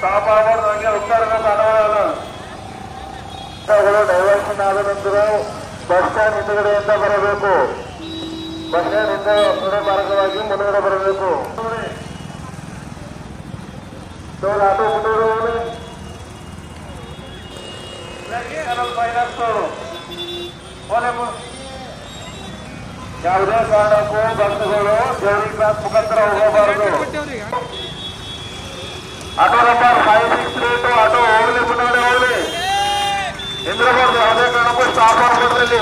Stop ಆಗಬಾರ್ದು, ಹಂಗೆ ಹೋಗ್ತಾ ಇರಬೇಕು ಅನುಮಾನ. ಡೈವರ್ಷನ್ ಆದ ನಂತರ ಬಸ್ ಸ್ಟ್ಯಾಂಡ್ ಹಿಂದುಗಡೆಯಿಂದ ಬರಬೇಕು. ಬಸ್ ಸ್ಟ್ಯಾಂಡ್ ಹಿಂದೆ ಮಾರ್ಗವಾಗಿ ಮುಂದುಗಡೆ ಬರಬೇಕು. ಆಟೋ ಮುಂದುಗಡೆ ಯಾವುದೇ ಕಾರಣಕ್ಕೂ ಬಸ್ಸುಗಳು ಜವಳಿ ಕ್ರಾಸ್ ಮುಖಾಂತರ ಹೋಗಬಾರದು. ಆಟೋ ನಂಬರ್ 563 ಆಟೋ ಹೋಗಲಿ, ಮುಂದುಗಡೆ ಹೋಗಲಿ, ನಿಂದಿರಬಾರ್ದು. ಯಾವುದೇ ಕಾರಣಕ್ಕೂ ಸ್ಟಾಪ್ ಮಾಡಬಾರ್ದು.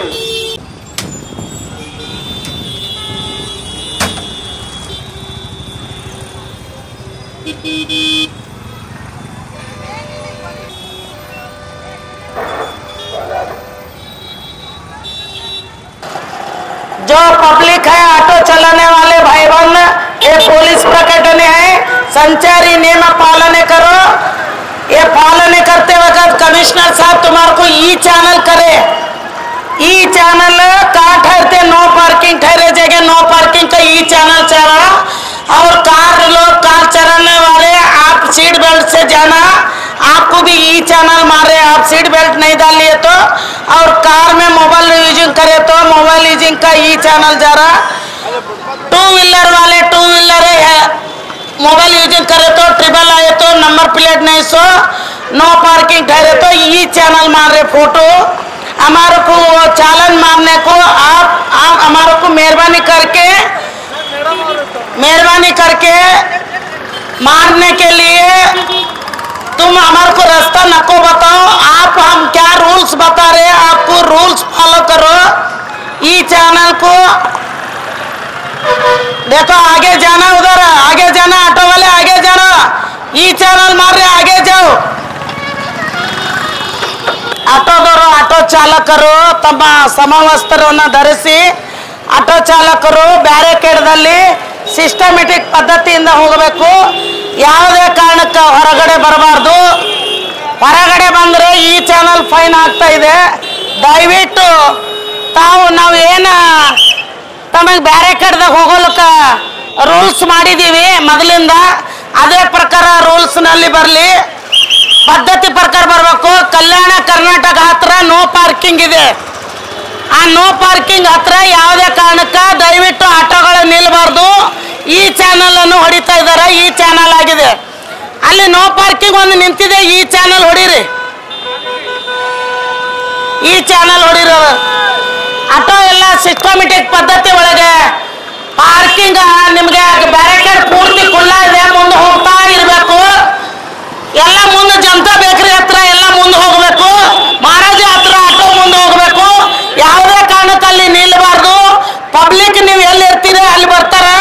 जो पब्लिक है, ऑटो चलाने वाले भाई बहन, ये पुलिस प्रकटने है, संचारी नियम पालने करो. ये पालने करते वक्त कमिश्नर साहब तुम्हारे को ई चैनल करे. ई चैनल कहाँ ठहरते, नो पार्किंग ठहरे जगह नो पार्किंग का ई चैनल चला. और कार चलाने वाले आप सीट बेल्ट से जाना. आपको भी ई चैनल मारे, आप सीट बेल्ट नहीं डाल लिए तो, और कार में मोबाइल यूजिंग करे तो मोबाइल यूजिंग का ई चैनल जा रहा. टू व्हीलर वाले टू व्हीलर है, मोबाइल यूजिंग करे तो ट्रिपल आए तो नंबर प्लेट नहीं सो नो पार्किंग ठहरे तो ई चैनल मार रहे फोटो. हमारे को चालन मारने को आप हमारे को मेहरबानी करके मारने के लिए तुम हमारे को रास्ता नको बताओ. आप हम क्या रूल्स बता रहे हैं, आपको रूल्स फॉलो करो. ई चैनल को देखो, आगे जाना, उधर आगे जाना, ऑटो वाले आगे जाना. ई चैनल मार रहे, आगे जाओ. ಆಟೋದವರು ಆಟೋ ಚಾಲಕರು ತಮ್ಮ ಸಮವಸ್ತ್ರವನ್ನು ಧರಿಸಿ ಆಟೋ ಚಾಲಕರು ಬ್ಯಾರಿಕೇಡ್ದಲ್ಲಿ ಸಿಸ್ಟಮೆಟಿಕ್ ಪದ್ಧತಿಯಿಂದ ಹೋಗಬೇಕು. ಯಾವುದೇ ಕಾರಣಕ್ಕೆ ಹೊರಗಡೆ ಬರಬಾರ್ದು. ಹೊರಗಡೆ ಬಂದರೆ ಈ ಚಾನಲ್ ಫೈನ್ ಆಗ್ತಾ ಇದೆ. ದಯವಿಟ್ಟು ನಾವು ಏನು ತಮಗೆ ಬ್ಯಾರಿಕೇಡ್ದಾಗ ಹೋಗೋಲಕ್ಕೆ ರೂಲ್ಸ್ ಮಾಡಿದ್ದೀವಿ ಮೊದಲಿಂದ, ಅದೇ ಪ್ರಕಾರ ರೂಲ್ಸ್ನಲ್ಲಿ ಬರಲಿ, ಪದ್ಧತಿ ಪ್ರಕಾರ ಬರಬೇಕು. ಕಲ್ಯಾಣ ಕರ್ನಾಟಕ ಹತ್ರ ನೋ ಪಾರ್ಕಿಂಗ್ ಇದೆ. ಆ ನೋ ಪಾರ್ಕಿಂಗ್ ಹತ್ರ ಯಾವುದೇ ಕಾರಣಕ್ಕೆ ದಯವಿಟ್ಟು ಆಟೋಗಳು ನಿಲ್ಲಬಾರ್ದು. ಈ ಚಾನಲನ್ನು ಹೊಡಿತಾ ಇದ್ದಾರೆ, ಈ ಚಾನಲ್ ಆಗಿದೆ. ಅಲ್ಲಿ ನೋ ಪಾರ್ಕಿಂಗ್ ಒಂದು ನಿಂತಿದೆ, ಈ ಚಾನಲ್ ಹೊಡೀರಿ, ಈ ಚಾನಲ್ ಹೊಡಿರೋ. ಆಟೋ ಎಲ್ಲ ಸಿಸ್ಟಮೆಟಿಕ್ ಪದ್ಧತಿ ಒಳಗೆ ಪಾರ್ಕಿಂಗ್ ನಿಮಗೆ ಬ್ಯಾರಿಕೇಡ್ ಪೂರ್ತಿ ಖುಲ್ಲ ಇದೆ, ಮುಂದೆ ಹೋಗ್ತಾ ಇರಬೇಕು. ಎಲ್ಲ ಮುಂದೆ ಜನತಾ ಬೇಕರಿ ಹತ್ರ ಎಲ್ಲ ಮುಂದೆ ಹೋಗಬೇಕು. ಮಹಾರಾಜ ಹತ್ರ ಆಟೋ ಮುಂದೆ ಹೋಗಬೇಕು. ಯಾವುದೇ ಕಾರಣಕ್ಕೆ ಅಲ್ಲಿ ನಿಲ್ಲಬಾರ್ದು. ಪಬ್ಲಿಕ್ ನೀವು ಎಲ್ಲಿ ಇರ್ತೀರಿ ಅಲ್ಲಿ ಬರ್ತಾರೆ,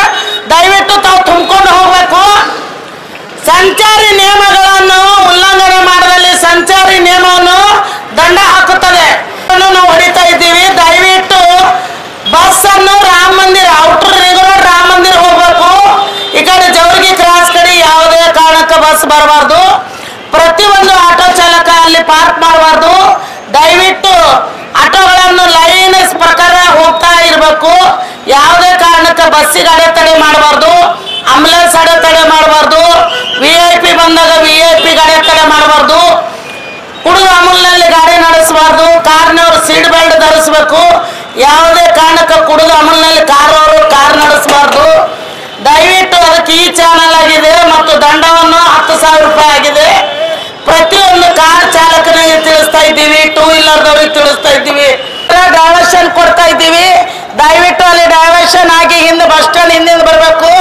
ದಯವಿಟ್ಟು ತಾವು ತುಂಬಿಕೊಂಡು ಹೋಗಬೇಕು. ಸಂಚಾರಿ ನಿಯಮಗಳನ್ನು ಉಲ್ಲಂಘನೆ ಮಾಡಿದಲ್ಲಿ ಸಂಚಾರಿ ನಿಯಮವನ್ನು ದಂಡ ಹಾಕುತ್ತದೆ. ನಾವು ಹೊಡಿತಾ ಇದ್ದೀವಿ. ದಯವಿಟ್ಟು ಬಸ್ ಅನ್ನು ರಾಮ ಮಂದಿರ, ಔಟರ್ ರಿಂಗ್ ರೋಡ್ ರಾಮ ಮಂದಿರ ಹೋಗ್ಬೇಕು. ಈ ಕಡೆ ಜವರ್ಗಿ ಕ್ರಾಸ್ ಕಡೆ ಯಾವುದೇ ಕಾರಣಕ್ಕೆ ಬಸ್ ಬರಬಾರ್ದು. ಪ್ರತಿಯೊಂದು ಆಟೋ ಚಾಲಕ ಅಲ್ಲಿ ಪಾರ್ಕ್ ಮಾಡಬಾರ್ದು. ದಯವಿಟ್ಟು ಆಟೋಗಳನ್ನು ಲೈನ್ಸ್ ಪ್ರಕಾರ ಹೋಗ್ತಾ ಇರಬೇಕು. ಯಾವುದೇ ಕಾರಣಕ್ಕೆ ಬಸ್ಸಿಗೆ ಅಡೆತಡೆ ಮಾಡಬಾರ್ದು, ಆಂಬುಲೆನ್ಸ್ ಅಡೆತಡೆ ಮಾಡಬಾರ್ದು, VIP ಬಂದಾಗ VIP ಅಡೆತಡೆ ಮಾಡಬಾರ್ದು, ಕುಡಿದು ಅಮೂಲ್ನಲ್ಲಿ ಗಾಡಿ ನಡೆಸಬಾರ್ದು, ಕಾರ್ನವರು ಸೀಟ್ ಬೆಲ್ಟ್ ಧರಿಸಬೇಕು. ಯಾವುದೇ ಕಾರಣಕ್ಕೆ ಕುಡಿದು ಅಮೂಲ್ನಲ್ಲಿ ಕಾರ್ ನಡೆಸಬಾರ್ದು. ದಯವಿಟ್ಟು ಅದಕ್ಕೆ ಈ ಚಾನಲ್ ಆಗಿದೆ ಮತ್ತು ದಂಡವನ್ನು 10,000 ರೂಪಾಯಿ ಆಗಿದೆ. ಪ್ರತಿಯೊಂದು ಕಾರ್ ಚಾಲಕನಿಗೆ ತಿಳಿಸ್ತಾ ಇದ್ದೀವಿ, ಟೂ ವೀಲರ್ದವ್ರಿಗೆ ತಿಳಿಸ್ತಾ ಇದ್ದೀವಿ. ಡೈವರ್ಷನ್ ಕೊಡ್ತಾ ಇದ್ದೀವಿ. ದಯವಿಟ್ಟು ಅಲ್ಲಿ ಡೈವರ್ಷನ್ ಆಗಿ ಹಿಂದೆ ಬಸ್ ಸ್ಟ್ಯಾಂಡ್ ಹಿಂದಿಂದ ಬರಬೇಕು.